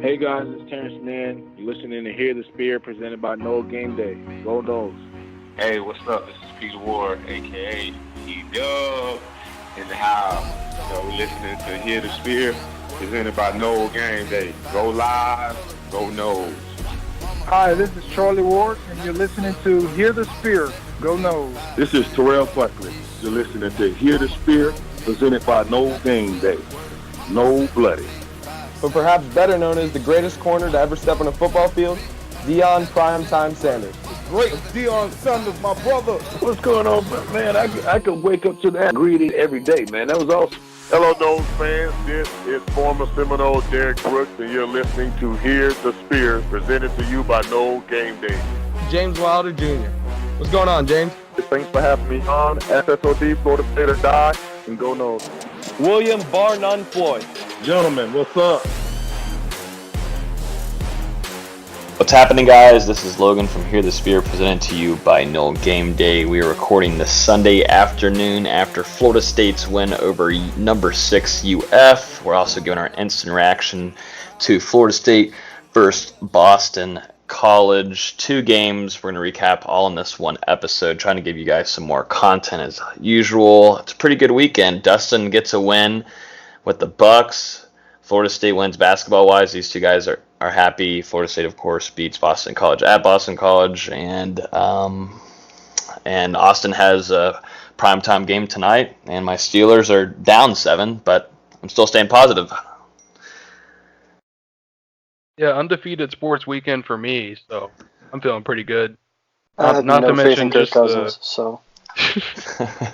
Hey guys, it's Terrence Nan. You're listening to Hear the Spear, presented by No Game Day. Go Noles. Hey, what's up? This is Peter Ward, aka P-Dub, in the house. We're listening to Hear the Spear, presented by No Game Day. Go Live, go Noles. Hi, this is Charlie Ward, and you're listening to Hear the Spear, Go Noles. This is Terrell Buckley. You're listening to Hear the Spear, presented by No Game Day. No Bloody. But perhaps better known as the greatest corner to ever step on a football field, Deion Primetime Sanders. Great Deion Sanders, my brother. What's going on, man? I could wake up to that greeting every day, man. That was awesome. Hello, Noles fans. This is former Seminole Derek Brooks, and you're listening to Hear the Spear, presented to you by No Game Day. James Wilder Jr. What's going on, James? Thanks for having me on. FSOD, Florida State or Die, and go Noles. William Bar None Floyd. Gentlemen, what's up? What's happening, guys? This is Logan from Hear the Spear, presented to you by No Game Day. We are recording this Sunday afternoon after Florida State's win over number 6 UF. We're also giving our instant reaction to Florida State versus Boston College. 2 games. We're going to recap all in this one episode, trying to give you guys some more content as usual. It's a pretty good weekend. Dustin gets a win with the Bucks. Florida State wins basketball-wise. These two guys are happy. Florida State, of course, beats Boston College at Boston College, and Austin has a primetime game tonight, and my Steelers are down 7, but I'm still staying positive. Yeah, undefeated sports weekend for me, so I'm feeling pretty good. Not to mention just Cousins,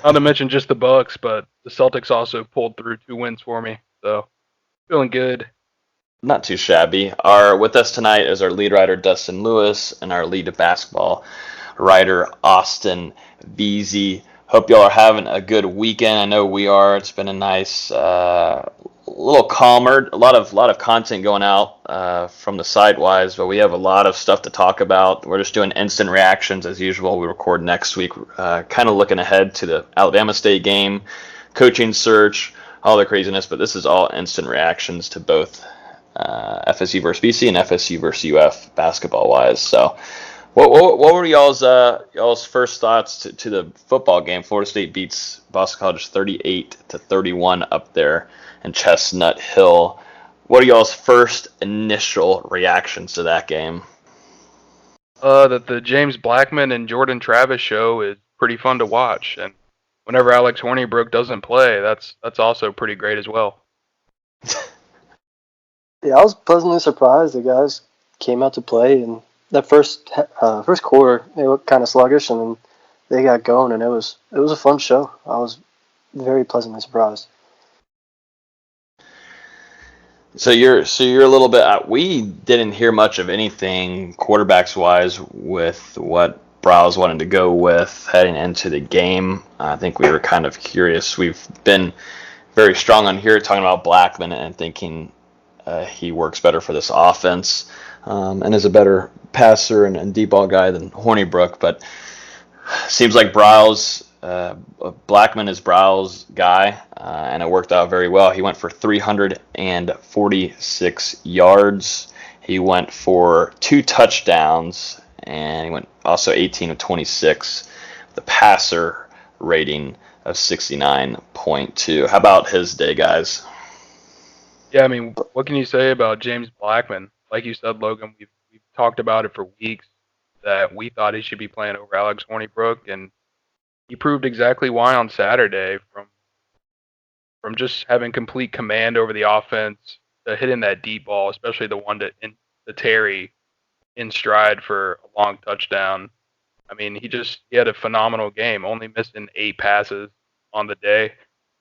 not to mention just the Bucks, but the Celtics also pulled through 2 wins for me, so feeling good. Not too shabby. With us tonight is our lead writer, Dustin Lewis, and our lead basketball writer, Austin Veazey. Hope y'all are having a good weekend. I know we are. It's been a nice, little calmer. A lot of content going out from the site-wise, but we have a lot of stuff to talk about. We're just doing instant reactions as usual. We record next week, kind of looking ahead to the Alabama State game, coaching search, all the craziness, but this is all instant reactions to both FSU versus BC and FSU versus UF basketball-wise. So what were y'all's first thoughts to the football game? Florida State beats Boston College 38-31 up there in Chestnut Hill. What are y'all's first initial reactions to that game? That the James Blackman and Jordan Travis show is pretty fun to watch, and whenever Alex Hornibrook doesn't play, that's also pretty great as well. Yeah, I was pleasantly surprised the guys came out to play, and that first quarter they looked kind of sluggish, and then they got going, and it was a fun show. I was very pleasantly surprised. So you're a little bit. We didn't hear much of anything quarterbacks wise with what Browse wanted to go with heading into the game. I think we were kind of curious. We've been very strong on here talking about Blackman and thinking he works better for this offense and is a better passer and deep ball guy than Hornibrook. But seems like Blackman is Brow's guy, and it worked out very well. He went for 346 yards. He went for 2 touchdowns, and he went also 18 of 26 with a passer rating of 69.2. How about his day, guys? Yeah, I mean, what can you say about James Blackman? Like you said, Logan, we've talked about it for weeks that we thought he should be playing over Alex Hornibrook, and he proved exactly why on Saturday from just having complete command over the offense to hitting that deep ball, especially the one to Terry in stride for a long touchdown. I mean, he had a phenomenal game, only missing 8 passes on the day.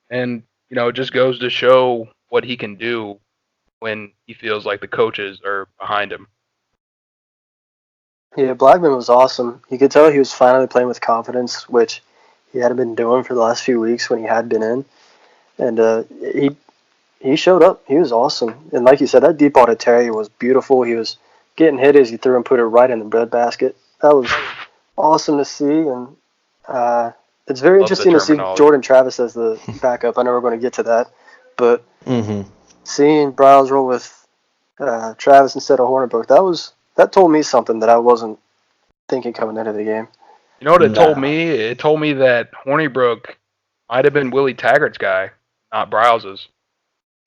And, it just goes to show what he can do when he feels like the coaches are behind him. Yeah, Blackman was awesome. You could tell he was finally playing with confidence, which he hadn't been doing for the last few weeks when he had been in. And he showed up. He was awesome. And like you said, that deep ball to Terry was beautiful. He was getting hit as he threw and put it right in the breadbasket. That was awesome to see. And it's very interesting to see Jordan Travis as the backup. I know we're going to get to that. But seeing Browse roll with Travis instead of Hornibrook. That told me something that I wasn't thinking coming into the game. You know what it told me? It told me that Hornibrook might have been Willie Taggart's guy, not Browse's.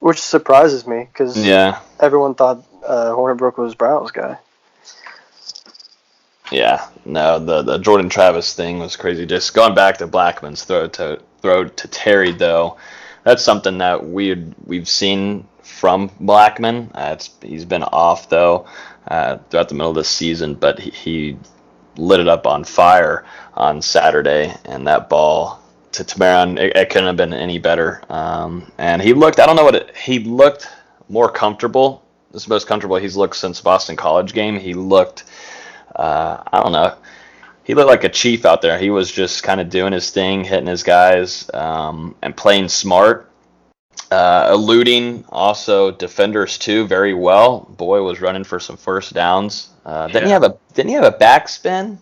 Which surprises me because everyone thought Hornibrook was Browse's guy. Yeah, no, the Jordan Travis thing was crazy. Just going back to Blackman's throw to Terry, though, that's something that we've seen from Blackman. He's been off, though, throughout the middle of the season, but he lit it up on fire on Saturday, and that ball to Tamaron, it couldn't have been any better. And he looked, I don't know he looked more comfortable. This is the most comfortable he's looked since Boston College game. He looked, I don't know, he looked like a chief out there. He was just kind of doing his thing, hitting his guys, and playing smart. Eluding also defenders too very well. Boy was running for some first downs. Didn't he have a backspin,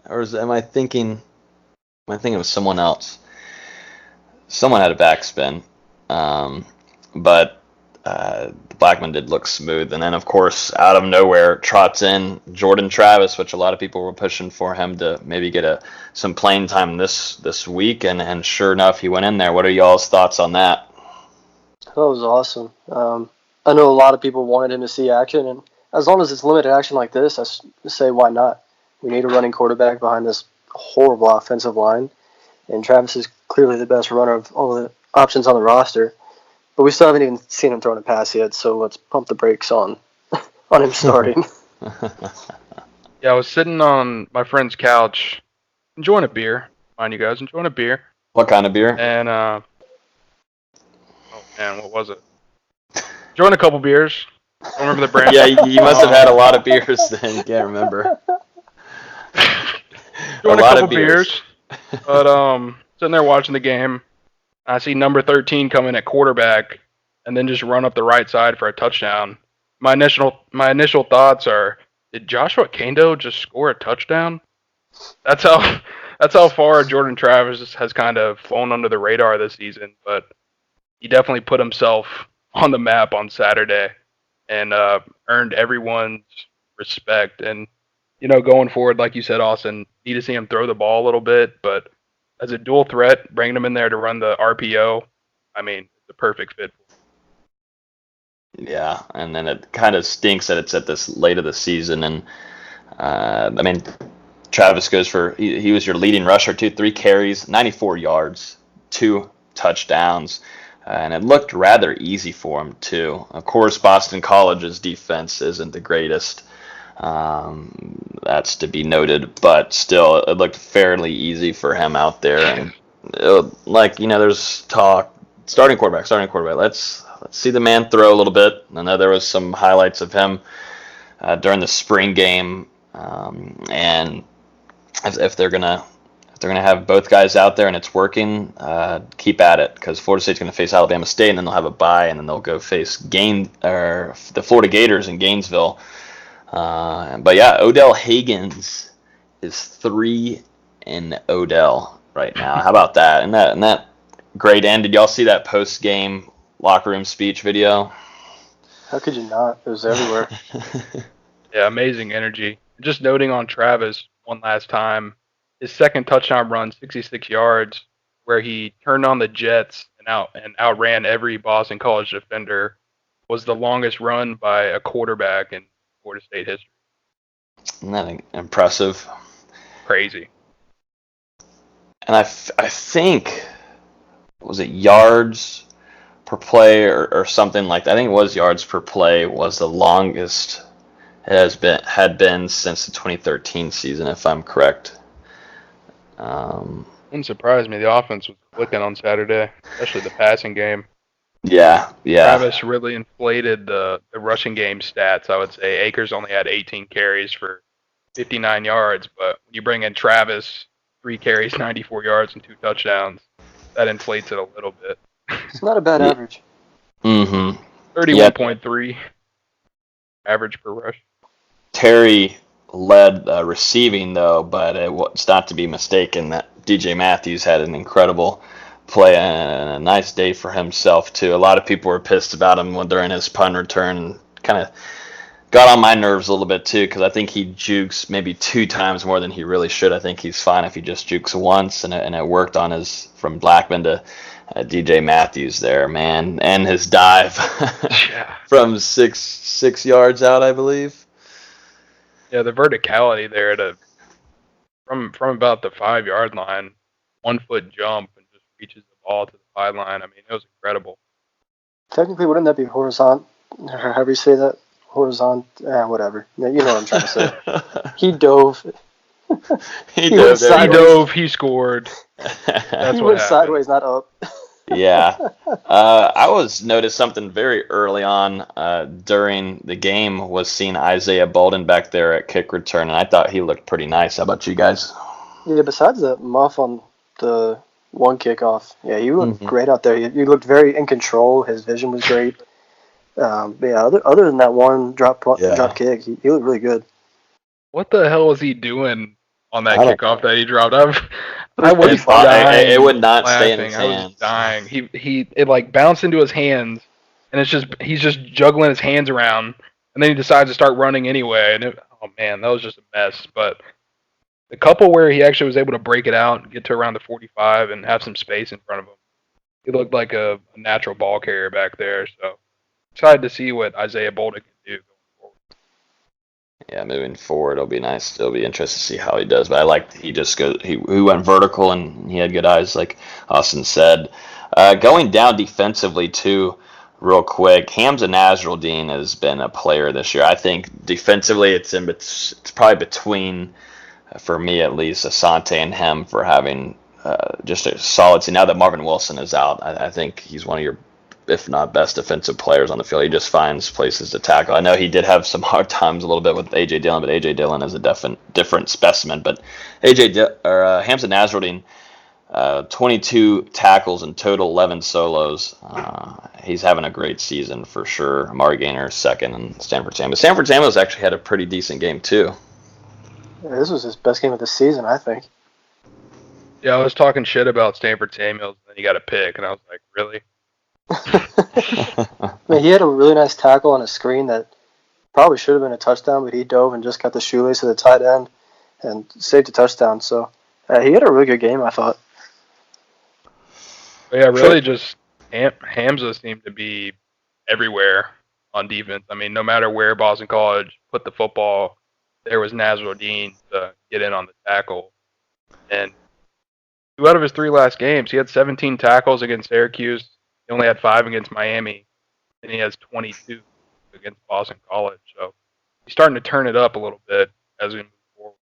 or am I thinking of someone else? Someone had a backspin, but Blackman did look smooth. And then of course out of nowhere trots in Jordan Travis, which a lot of people were pushing for him to maybe get some playing time this week, and sure enough he went in there. What are y'all's thoughts on that? That was awesome. I know a lot of people wanted him to see action, and as long as it's limited action like this, I say why not? We need a running quarterback behind this horrible offensive line, and Travis is clearly the best runner of all the options on the roster. But we still haven't even seen him throwing a pass yet, so let's pump the brakes on him starting. Yeah, I was sitting on my friend's couch, enjoying a beer. Mind you guys, enjoying a beer. What kind of beer? And oh man, what was it? Enjoying a couple beers. Don't remember the brand. Yeah, you must have had a lot of beers then. You can't remember. Enjoying a couple beers. But sitting there watching the game. I see number 13 come in at quarterback and then just run up the right side for a touchdown. My initial thoughts are, did Joshua Kando just score a touchdown? That's how far Jordan Travis has kind of flown under the radar this season, but he definitely put himself on the map on Saturday and earned everyone's respect. And, going forward, like you said, Austin, need to see him throw the ball a little bit, but as a dual threat, bringing him in there to run the RPO, I mean, it's a perfect fit. Yeah, and then it kind of stinks that it's at this late of the season. And, I mean, Travis goes for, he was your leading rusher, 3 carries, 94 yards, 2 touchdowns. And it looked rather easy for him, too. Of course, Boston College's defense isn't the greatest. That's to be noted, but still, it looked fairly easy for him out there. And there's talk, starting quarterback. Let's see the man throw a little bit. I know there was some highlights of him during the spring game, and if they're gonna have both guys out there and it's working, keep at it, because Florida State's gonna face Alabama State, and then they'll have a bye, and then they'll go face the Florida Gators in Gainesville. But yeah, Odell Higgins is 3 in Odell right now. How about that? And that great end. Did y'all see that post game locker room speech video? How could you not? It was everywhere. Yeah, amazing energy. Just noting on Travis one last time, his second touchdown run, 66 yards, where he turned on the Jets and outran every Boston College defender, was the longest run by a quarterback in Florida State history. Isn't that impressive? Crazy. And I think, was it yards per play or something like that? I think it was yards per play was the longest it had been since the 2013 season, if I'm correct. Wouldn't surprise me. The offense was clicking on Saturday, especially the passing game. Yeah. Travis really inflated the rushing game stats, I would say. Akers only had 18 carries for 59 yards, but when you bring in Travis, 3 carries, 94 yards, and 2 touchdowns, that inflates it a little bit. It's not a bad average. Mm-hmm. 31.3 average per rush. Terry led receiving, though, but it's not to be mistaken that DJ Matthews had an incredible play and a nice day for himself, too. A lot of people were pissed about him during his punt return, kind of got on my nerves a little bit too, because I think he jukes maybe 2 times more than he really should. I think he's fine if he just jukes once, and it worked on his from Blackman to DJ Matthews there, man, and his dive from six yards out, I believe. Yeah, the verticality there from about the 5-yard line, 1-foot jump and just reaches the ball to the sideline. I mean, it was incredible. Technically, wouldn't that be horizontal? However you say that? Horizontal, whatever. You know what I'm trying to say. He dove. He dove. He scored. That's he what went sideways, not up. Yeah. I noticed something very early on during the game was seeing Isaiah Bolden back there at kick return, and I thought he looked pretty nice. How about you guys? Yeah, besides the muff on the one kickoff, yeah, he looked great out there. He looked very in control. His vision was great. But yeah, other than that one drop kick, he looked really good. What the hell was he doing on that kickoff that he dropped? I was dying. It would not stay in his hands. I was dying. It like bounced into his hands, and he's just juggling his hands around, and then he decides to start running anyway. And oh man, that was just a mess. But the couple where he actually was able to break it out, get to around the 45, and have some space in front of him, he looked like a natural ball carrier back there. So excited to see what Isaiah Bolden can do going forward. Yeah, moving forward, it'll be nice. It'll be interesting to see how he does. But I liked he went vertical and he had good eyes, like Austin said. Going down defensively too, real quick. Hamza Nasruddin has been a player this year. I think defensively, it's probably between, for me at least, Asante and him for having just a solid team. Now that Marvin Wilson is out, I think he's one of your, if not best defensive players on the field. He just finds places to tackle. I know he did have some hard times a little bit with A.J. Dillon, but A.J. Dillon is a different specimen. But Hamza Nasruddin, 22 tackles in total, 11 solos. He's having a great season for sure. Amari Gainer second, and Stanford Samuels. Stanford Samuels actually had a pretty decent game too. Yeah, this was his best game of the season, I think. Yeah, I was talking shit about Stanford Samuels, and then he got a pick, and I was like, really? I mean, he had a really nice tackle on a screen that probably should have been a touchdown, but he dove and just got the shoelace of the tight end and saved a touchdown. So he had a really good game, I thought. But yeah, really just Hamza seemed to be everywhere on defense. I mean, no matter where Boston College put the football, there was Nasruddin to get in on the tackle. And 2 out of his 3 last games, he had 17 tackles against Syracuse. He only had 5 against Miami, and he has 22 against Boston College. So he's starting to turn it up a little bit as we move forward.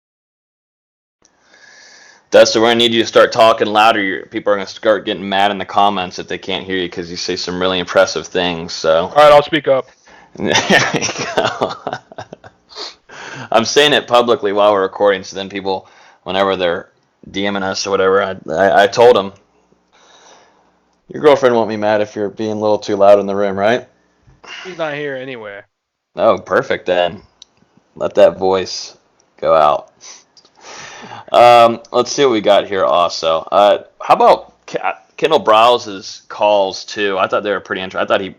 Dustin, we're going to need you to start talking louder. People are going to start getting mad in the comments if they can't hear you because you say some really impressive things. So. All right, I'll speak up. There you go. I'm saying it publicly while we're recording, so then people, whenever they're DMing us or whatever, I told them, your girlfriend won't be mad if you're being a little too loud in the room, right? She's not here anyway. Oh, perfect then. Let that voice go out. Let's see what we got here also. How about Kendall Browse's calls too? I thought they were pretty interesting. I thought he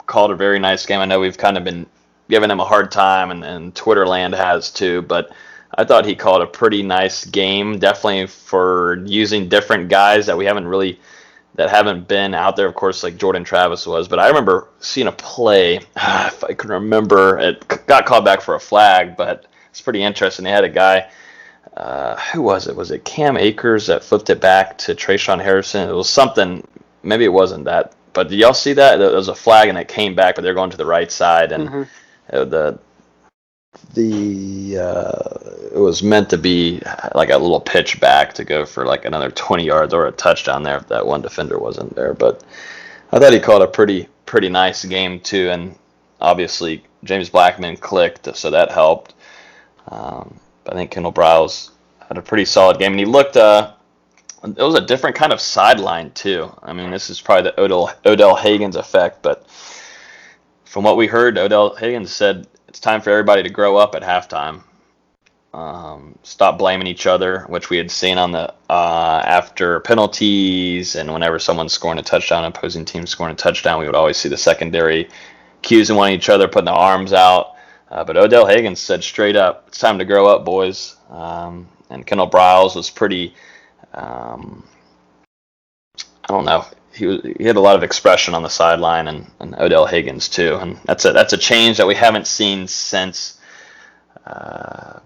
called a very nice game. I know we've kind of been giving him a hard time, and Twitter land has too, but I thought he called a pretty nice game, definitely for using different guys that haven't been out there, of course, like Jordan Travis was. But I remember seeing a play, if I can remember, it got called back for a flag, but it's pretty interesting. They had a guy, who was it? Was it Cam Akers that flipped it back to Trayshawn Harrison? It was something, maybe it wasn't that. But did y'all see that? There was a flag and it came back, but they're going to the right side, and it was meant to be like a little pitch back to go for like another 20 yards or a touchdown there if that one defender wasn't there. But I thought he called a pretty nice game too, and obviously James Blackman clicked, so that helped. I think Kendall Browse had a pretty solid game, and he looked. It was a different kind of sideline too. I mean, this is probably the Odell Higgins effect, but from what we heard, Odell Higgins said it's time for everybody to grow up at halftime. Stop blaming each other, which we had seen on the after penalties, and whenever someone's scoring a touchdown, opposing team scoring a touchdown, we would always see the secondary accusing one of each other, putting their arms out. But Odell Higgins said straight up, "It's time to grow up, boys." And Kendall Briles was pretty. I don't know. He had a lot of expression on the sideline, and Odell Higgins too. And that's a change that we haven't seen since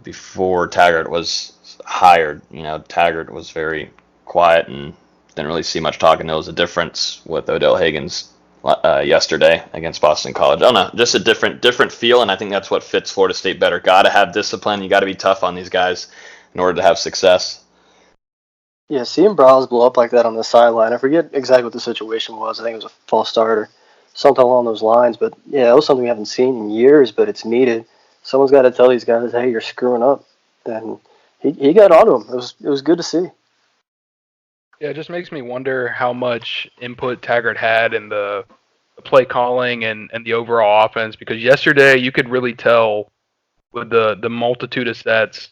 before Taggart was hired. Taggart was very quiet and didn't really see much talking. There was a difference with Odell Higgins yesterday against Boston College. I don't know, just a different feel, and I think that's what fits Florida State better. Got to have discipline. You got to be tough on these guys in order to have success. Yeah, seeing Browse blow up like that on the sideline, I forget exactly what the situation was. I think it was a false start or something along those lines. But, yeah, it was something we haven't seen in years, but it's needed. Someone's got to tell these guys, hey, you're screwing up. And he got onto him. It was good to see. Yeah, it just makes me wonder how much input Taggart had in the play calling and the overall offense, because yesterday you could really tell with the multitude of sets,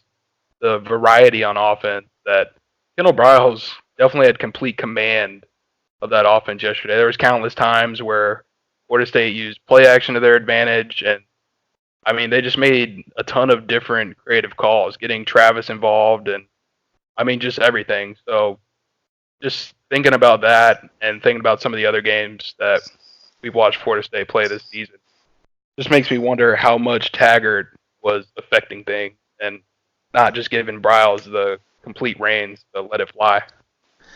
the variety on offense, that Kendall Briles definitely had complete command of that offense yesterday. There was countless times where Florida State used play action to their advantage, and I mean, they just made a ton of different creative calls, getting Travis involved, and I mean, just everything. So just thinking about that and thinking about some of the other games that we've watched Florida State play this season, just makes me wonder how much Taggart was affecting things and not just giving Briles the complete reins to let it fly.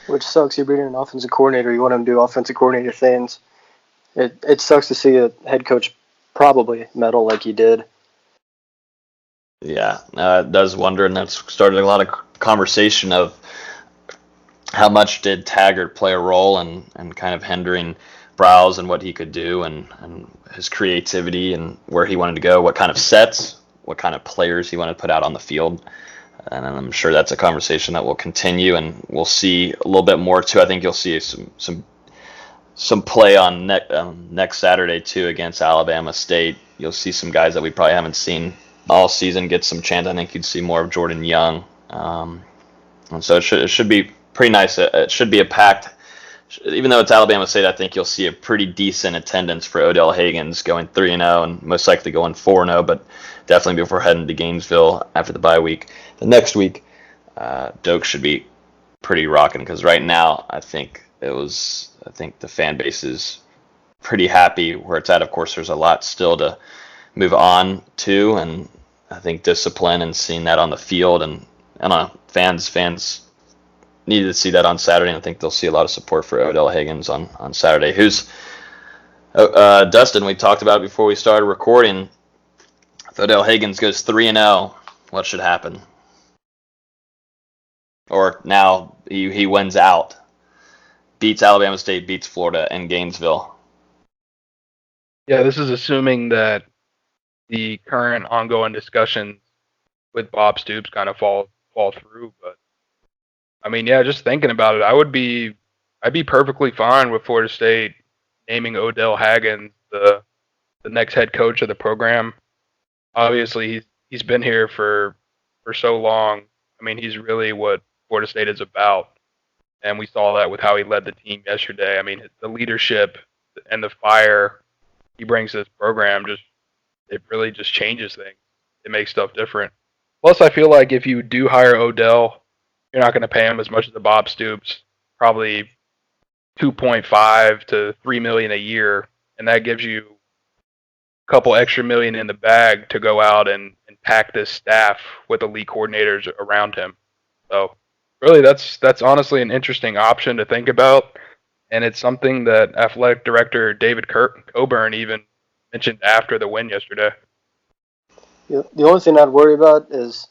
Which sucks. You bring in an offensive coordinator, you want him to do offensive coordinator things. It sucks to see a head coach probably meddle like he did. Yeah, it does wonder, and that's started a lot of conversation of how much did Taggart play a role in kind of hindering Browse and what he could do and his creativity and where he wanted to go, what kind of sets, what kind of players he wanted to put out on the field. And I'm sure that's a conversation that will continue, and we'll see a little bit more too. I think you'll see some play on next Saturday too against Alabama State. You'll see some guys that we probably haven't seen all season get some chance. I think you'd see more of Jordan Young, and so it should be pretty nice. It should be a packed. Even though it's Alabama State, I think you'll see a pretty decent attendance for Odell Higgins going 3-0 and most likely going 4-0, but definitely before heading to Gainesville after the bye week. The next week, Doak should be pretty rocking, because right now I think the fan base is pretty happy where it's at. Of course, there's a lot still to move on to, and I think discipline and seeing that on the field, and I don't know, fans needed to see that on Saturday, and I think they'll see a lot of support for Odell Higgins on Saturday. Dustin, we talked about it before we started recording. If Odell Higgins goes 3-0, what should happen? Or now he wins out, beats Alabama State, beats Florida, and Gainesville. Yeah, this is assuming that the current ongoing discussions with Bob Stoops kind of fall through, but I mean, yeah, just thinking about it, I'd be perfectly fine with Florida State naming Odell Higgins the next head coach of the program. Obviously, he's been here for so long. I mean, he's really what Florida State is about, and we saw that with how he led the team yesterday. I mean, the leadership and the fire he brings to this program it really just changes things. It makes stuff different. Plus, I feel like if you do hire Odell, you're not going to pay him as much as the Bob Stoops, probably $2.5 to $3 million a year, and that gives you a couple extra million in the bag to go out and pack this staff with elite coordinators around him. So really, that's honestly an interesting option to think about, and it's something that athletic director David Coburn even mentioned after the win yesterday. Yeah, the only thing I'd worry about is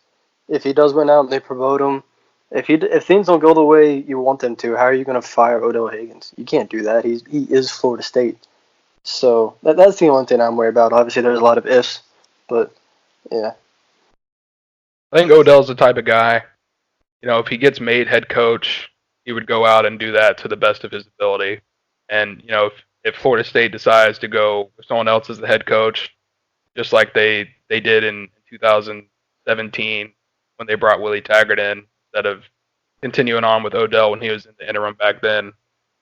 if he does win out and they promote him, if things don't go the way you want them to, how are you going to fire Odell Higgins? You can't do that. He is Florida State. So that's the only thing I'm worried about. Obviously, there's a lot of ifs, but yeah. I think Odell's the type of guy, if he gets made head coach, he would go out and do that to the best of his ability. And, if Florida State decides to go with someone else as the head coach, just like they did in 2017 when they brought Willie Taggart in, instead of continuing on with Odell when he was in the interim back then,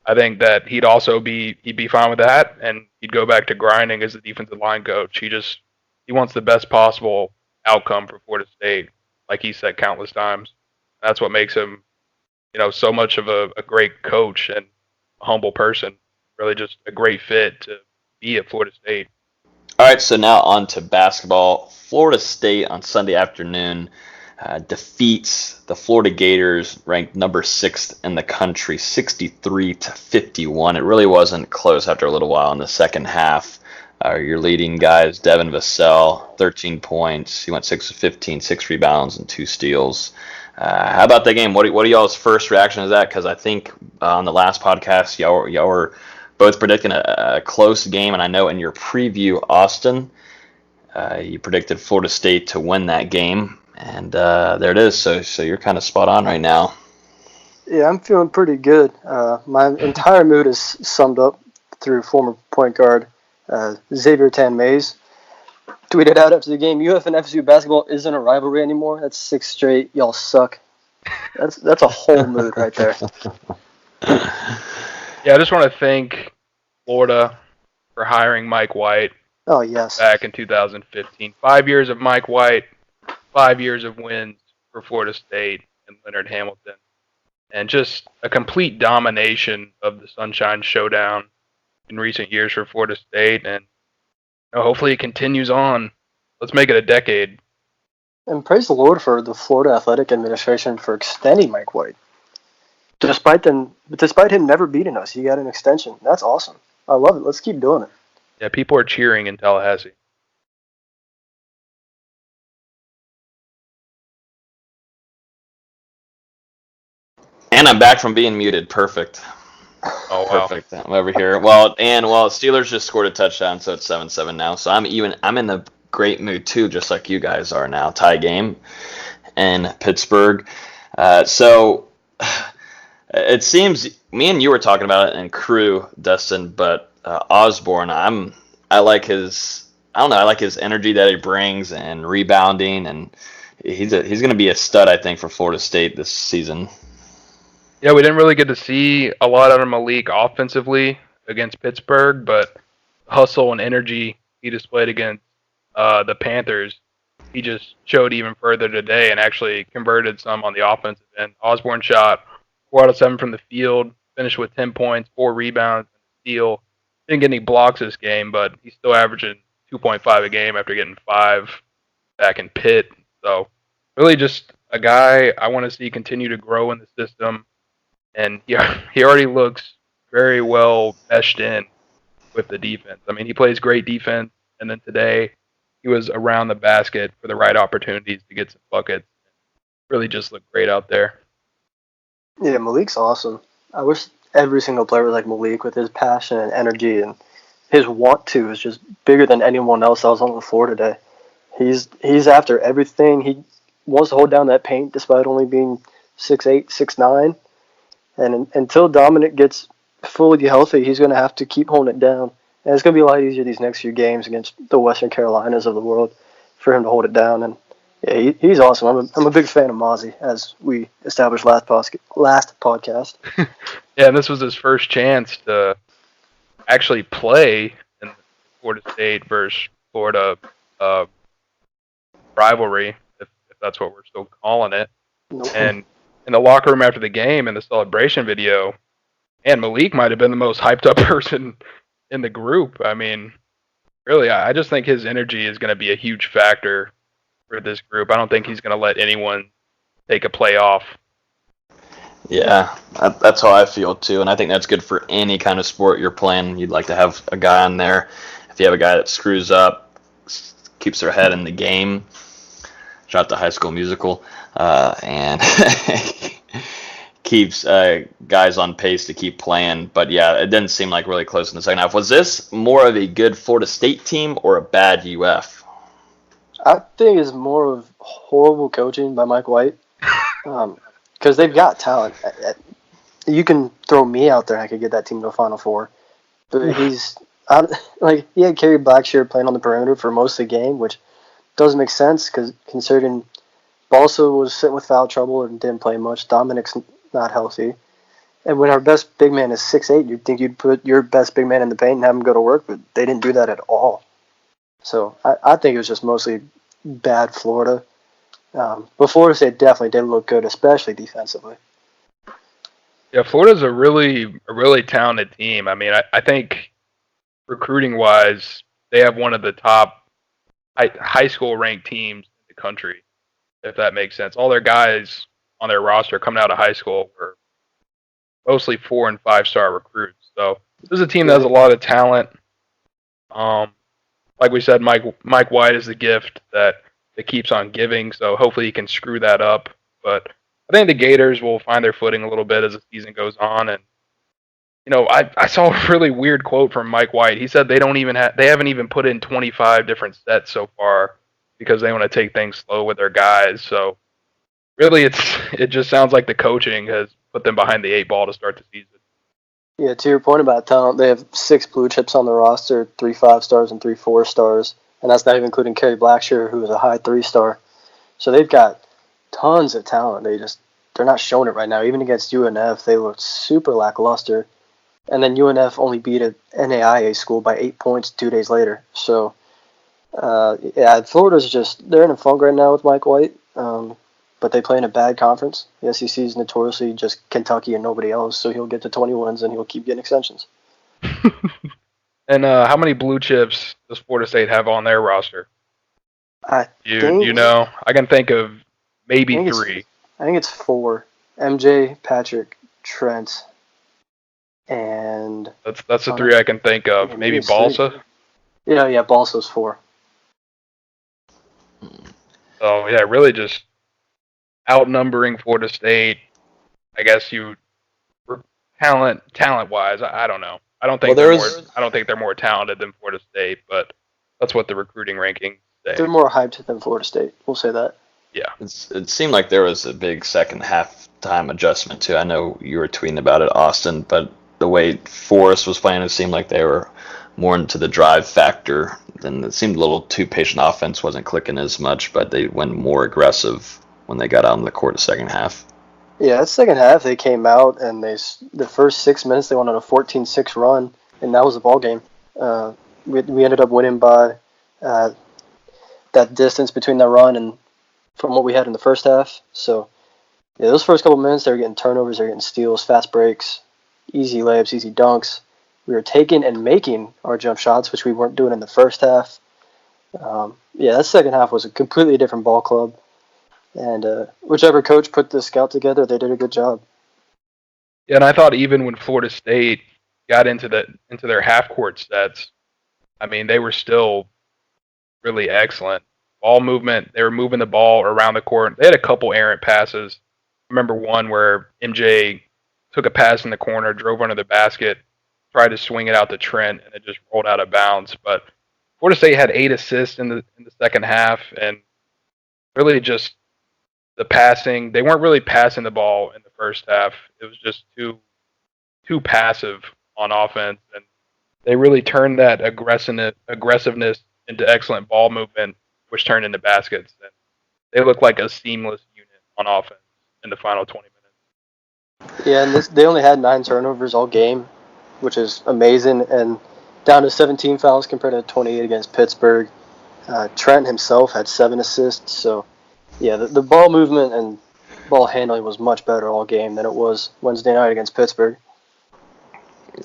I think that he'd be fine with that, and he'd go back to grinding as the defensive line coach. He wants the best possible outcome for Florida State, like he said countless times. That's what makes him, so much of a great coach and a humble person. Really, just a great fit to be at Florida State. All right, so now on to basketball. Florida State on Sunday afternoon defeats the Florida Gators, ranked number 6th in the country, 63-51. It really wasn't close after a little while in the second half. Your leading guys, Devin Vassell, 13 points. He went 6 of 15, 6 rebounds, and 2 steals. How about that game? What are y'all's first reaction to that? Because I think on the last podcast, y'all were both predicting a close game, and I know in your preview, Austin, you predicted Florida State to win that game, and there it is. So you're kind of spot on right now. Yeah, I'm feeling pretty good. My entire mood is summed up through former point guard Xavier Tan-Mays. Tweeted out after the game, UF and FSU basketball isn't a rivalry anymore. That's 6 straight. Y'all suck. That's a whole mood right there. Yeah, I just want to thank Florida for hiring Mike White. Oh, yes. Back in 2015. 5 years of Mike White, 5 years of wins for Florida State and Leonard Hamilton. And just a complete domination of the Sunshine Showdown in recent years for Florida State. And hopefully it continues on. Let's make it a decade. And praise the Lord for the Florida Athletic Administration for extending Mike White. Despite him never beating us, he got an extension. That's awesome. I love it. Let's keep doing it. Yeah, people are cheering in Tallahassee. And I'm back from being muted. Perfect. Oh, wow. Perfect. I'm over here. Well, Steelers just scored a touchdown, so it's 7-7 now. So I'm in a great mood too, just like you guys are now. Tie game in Pittsburgh. So it seems me and you were talking about it in crew, Dustin, but Osborne, I like his energy that he brings and rebounding, and he's going to be a stud, I think, for Florida State this season. Yeah, we didn't really get to see a lot out of Malik offensively against Pittsburgh, but hustle and energy he displayed against the Panthers, he just showed even further today and actually converted some on the offensive end. Osborne shot 4 out of 7 from the field, finished with 10 points, 4 rebounds, and a steal. Didn't get any blocks this game, but he's still averaging 2.5 a game after getting 5 back in Pitt. So really just a guy I want to see continue to grow in the system. And he already looks very well meshed in with the defense. I mean, he plays great defense, and then today he was around the basket for the right opportunities to get some buckets. Really just looked great out there. Yeah, Malik's awesome. I wish every single player was like Malik with his passion and energy, and his want to is just bigger than anyone else that was on the floor today. He's after everything. He wants to hold down that paint despite only being 6'8", 6'9". And until Dominic gets fully healthy, he's going to have to keep holding it down. And it's going to be a lot easier these next few games against the Western Carolinas of the world for him to hold it down. And yeah, he's awesome. I'm a big fan of Mozzie, as we established last podcast. Yeah, and this was his first chance to actually play in the Florida State versus Florida rivalry, if that's what we're still calling it. Nope. And in the locker room after the game in the celebration video, and Malik might have been the most hyped up person in the group. I mean, really, I just think his energy is going to be a huge factor for this group. I don't think he's going to let anyone take a play off. Yeah, that's how I feel too, and I think that's good for any kind of sport you're playing. You'd like to have a guy on there. If you have a guy that screws up, keeps their head in the game, shout out to High School Musical, and keeps guys on pace to keep playing. But yeah, it didn't seem like really close in the second half. Was this more of a good Florida State team or a bad UF? I think it's more of horrible coaching by Mike White, because they've got talent. You can throw me out there, I could get that team to a Final Four. But he had Kerry Blackshear playing on the perimeter for most of the game, which doesn't make sense because considering Balsa was sitting with foul trouble and didn't play much. Dominic's not healthy. And when our best big man is 6'8", you'd think you'd put your best big man in the paint and have him go to work, but they didn't do that at all. So I think it was just mostly bad Florida. But Florida State definitely did look good, especially defensively. Yeah, Florida's a really talented team. I mean, I think recruiting-wise, they have one of the top high school ranked teams in the country, if that makes sense. All their guys on their roster coming out of high school were mostly 4- and 5-star recruits. So this is a team that has a lot of talent. Like we said, Mike White is the gift that keeps on giving. So hopefully he can screw that up. But I think the Gators will find their footing a little bit as the season goes on. And I saw a really weird quote from Mike White. He said they haven't even put in 25 different sets so far because they want to take things slow with their guys. So really, it just sounds like the coaching has put them behind the 8 ball to start the season. Yeah, to your point about talent, they have 6 blue chips on the roster, 3 5-stars and 3 4-stars, and that's not even including Kerry Blackshear, who is a high 3-star. So they've got tons of talent. They're not showing it right now. Even against UNF, they looked super lackluster. And then UNF only beat an NAIA school by 8 points 2 days later. So, Florida's they're in a funk right now with Mike White. But they play in a bad conference. The SEC is notoriously just Kentucky and nobody else, so he'll get to 20 wins and he'll keep getting extensions. And how many blue chips does Florida State have on their roster? I can think of maybe 3. I think it's 4. MJ, Patrick, Trent, and that's the 3 I can think of. Maybe Balsa. Yeah, Balsa's 4. So yeah, really just outnumbering Florida State. I guess talent-wise, I don't know. I don't think they're more talented than Florida State, but that's what the recruiting rankings say. They're more hyped than Florida State. We'll say that. Yeah. It seemed like there was a big second half time adjustment too. I know you were tweeting about it, Austin, but the way Forrest was playing, it seemed like they were more into the drive factor. Then it seemed a little too patient. Offense wasn't clicking as much, but they went more aggressive when they got out in the court the second half. Yeah, that second half they came out and the first 6 minutes they went on a 14-6 run, and that was the ball game. We ended up winning by that distance between that run and from what we had in the first half. So yeah, those first couple minutes they were getting turnovers, they were getting steals, fast breaks, easy layups, easy dunks. We were taking and making our jump shots, which we weren't doing in the first half. That second half was a completely different ball club. And whichever coach put the scout together, they did a good job. Yeah, and I thought even when Florida State got into their half court sets, I mean, they were still really excellent. Ball movement, they were moving the ball around the court. They had a couple errant passes. I remember one where MJ took a pass in the corner, drove under the basket, tried to swing it out to Trent, and it just rolled out of bounds. But Florida State had 8 assists in the second half, and really just the passing, they weren't really passing the ball in the first half. It was just too passive on offense, and they really turned that aggressiveness into excellent ball movement, which turned into baskets. And they looked like a seamless unit on offense in the final 20 minutes. Yeah, and they only had 9 turnovers all game, which is amazing, and down to 17 fouls compared to 28 against Pittsburgh. Trent himself had 7 assists, so yeah, the ball movement and ball handling was much better all game than it was Wednesday night against Pittsburgh.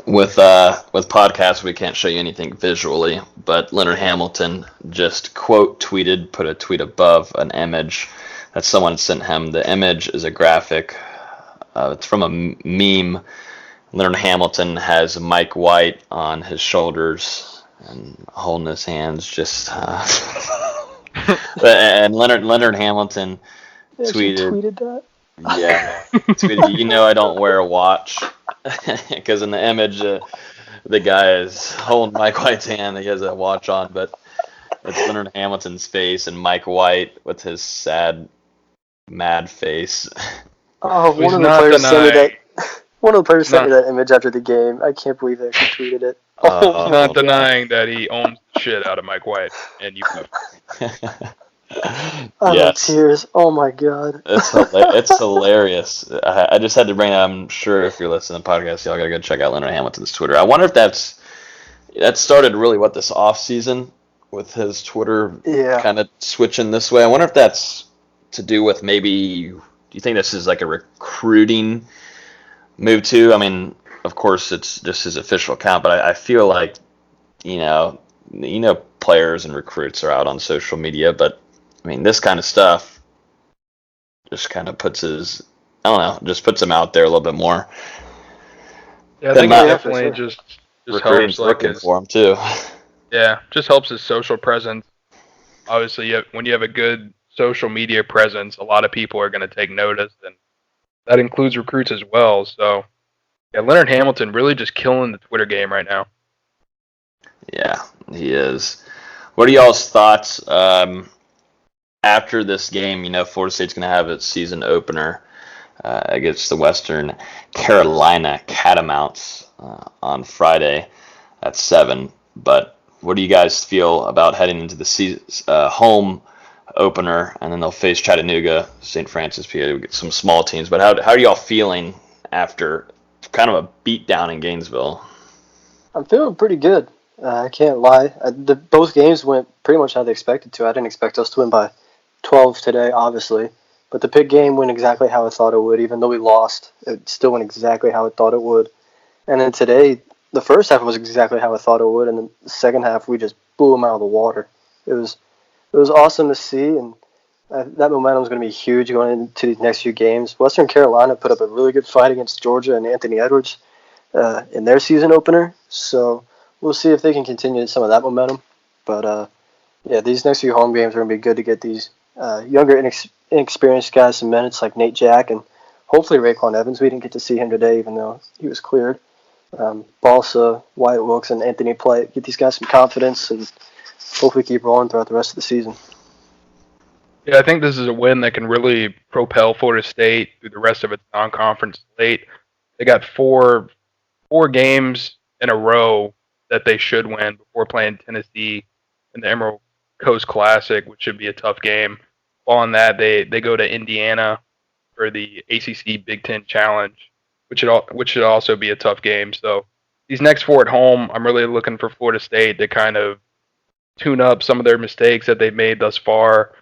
With podcasts, we can't show you anything visually, but Leonard Hamilton just put a tweet above an image that someone sent him. The image is a graphic. It's from a meme. Leonard Hamilton has Mike White on his shoulders and holding his hands just... and Leonard Hamilton tweeted that? Yeah, tweeted, I don't wear a watch. Because in the image, the guy is holding Mike White's hand. He has a watch on, but it's Leonard Hamilton's face and Mike White with his sad, mad face. Oh, one of the players sent me that image after the game. I can't believe they actually tweeted it. He's not denying that he owns the shit out of Mike White and you. I'm in Yes. tears. Oh my god. It's hilarious. I just had to bring it up. I'm sure if you're listening to the podcast, y'all gotta go check out Leonard Hamilton's Twitter. I wonder if that started really this off season with his Twitter Yeah. kind of switching this way. I wonder if that's to do with maybe. Do you think this is like a recruiting move too? I mean, of course it's just his official account, but I feel like you know players and recruits are out on social media, but I mean this kind of stuff just kind of puts his just puts him out there a little bit more. Yeah, I think not- it definitely just Recruiting's helps looking for him too. Yeah, just helps his social presence. Obviously, when you have a good social media presence, a lot of people are going to take notice, and that includes recruits as well. So, yeah, Leonard Hamilton really just killing the Twitter game right now. Yeah, he is. What are y'all's thoughts after this game? Florida State's going to have its season opener against the Western Carolina Catamounts on Friday at 7. But what do you guys feel about heading into the season, home opener, and then they'll face Chattanooga, St. Francis, PA, some small teams. But how are y'all feeling after kind of a beatdown in Gainesville? I'm feeling pretty good. I can't lie. Both games went pretty much how they expected to. I didn't expect us to win by 12 today, obviously. But the Pitt game went exactly how I thought it would. Even though we lost, it still went exactly how I thought it would. And then today, the first half was exactly how I thought it would, and then the second half we just blew them out of the water. It was awesome to see, and that momentum is going to be huge going into these next few games. Western Carolina put up a really good fight against Georgia and Anthony Edwards in their season opener, so we'll see if they can continue some of that momentum. But yeah, these next few home games are going to be good to get these younger, inexperienced guys some minutes, like Nate Jack and hopefully Raekwon Evans. We didn't get to see him today, even though he was cleared. Balsa, Wyatt Wilkes, and Anthony Play get these guys some confidence and hopefully keep rolling throughout the rest of the season. Yeah, I think this is a win that can really propel Florida State through the rest of its non-conference slate. They got four games in a row that they should win before playing Tennessee in the Emerald Coast Classic, which should be a tough game. Following that, they go to Indiana for the ACC Big Ten Challenge, which should also be a tough game. So these next 4 at home, I'm really looking for Florida State to kind of tune up some of their mistakes that they've made thus far,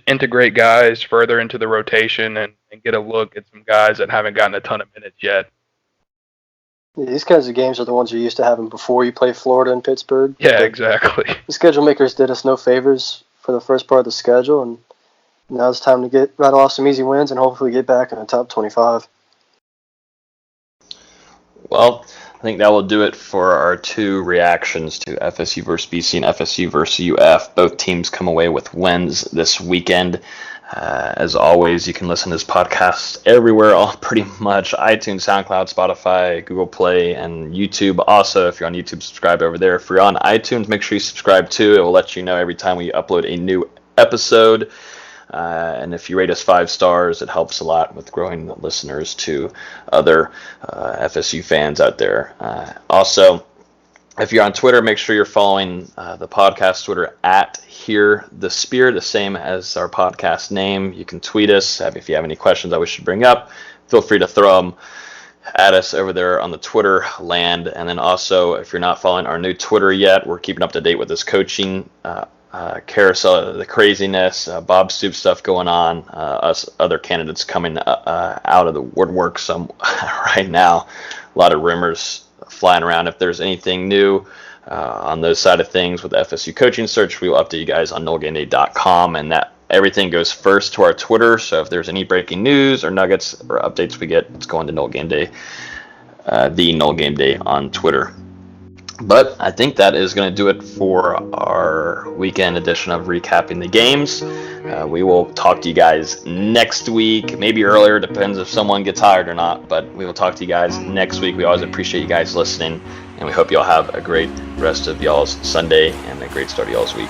integrate guys further into the rotation, and get a look at some guys that haven't gotten a ton of minutes yet. Yeah, these kinds of games are the ones you're used to having before you play Florida and Pittsburgh. Yeah, exactly. The schedule makers did us no favors for the first part of the schedule, and now it's time to rattle off some easy wins and hopefully get back in the top 25. Well, I think that will do it for our 2 reactions to FSU versus BC and FSU versus UF. Both teams come away with wins this weekend. As always, you can listen to this podcast everywhere, pretty much iTunes, SoundCloud, Spotify, Google Play, and YouTube. Also, if you're on YouTube, subscribe over there. If you're on iTunes, make sure you subscribe too. It will let you know every time we upload a new episode. And if you rate us 5 stars, it helps a lot with growing listeners to other FSU fans out there. Also, if you're on Twitter, make sure you're following the podcast Twitter at Hear the Spear, the same as our podcast name. You can tweet us if you have any questions that we should bring up. Feel free to throw them at us over there on the Twitter land. And then also, if you're not following our new Twitter yet, we're keeping up to date with this coaching carousel, the craziness, Bob Stoops stuff going on, us other candidates coming out of the woodwork right now. A lot of rumors flying around. If there's anything new on those side of things with the FSU coaching search, we will update you guys on NoleGameDay.com, and that everything goes first to our Twitter. So if there's any breaking news or nuggets or updates we get, it's going to Nole Game Day, the Nole Game Day on Twitter. But I think that is going to do it for our weekend edition of Recapping the Games. We will talk to you guys next week, maybe earlier, depends if someone gets hired or not, but we will talk to you guys next week. We always appreciate you guys listening, and we hope y'all have a great rest of y'all's Sunday and a great start of y'all's week.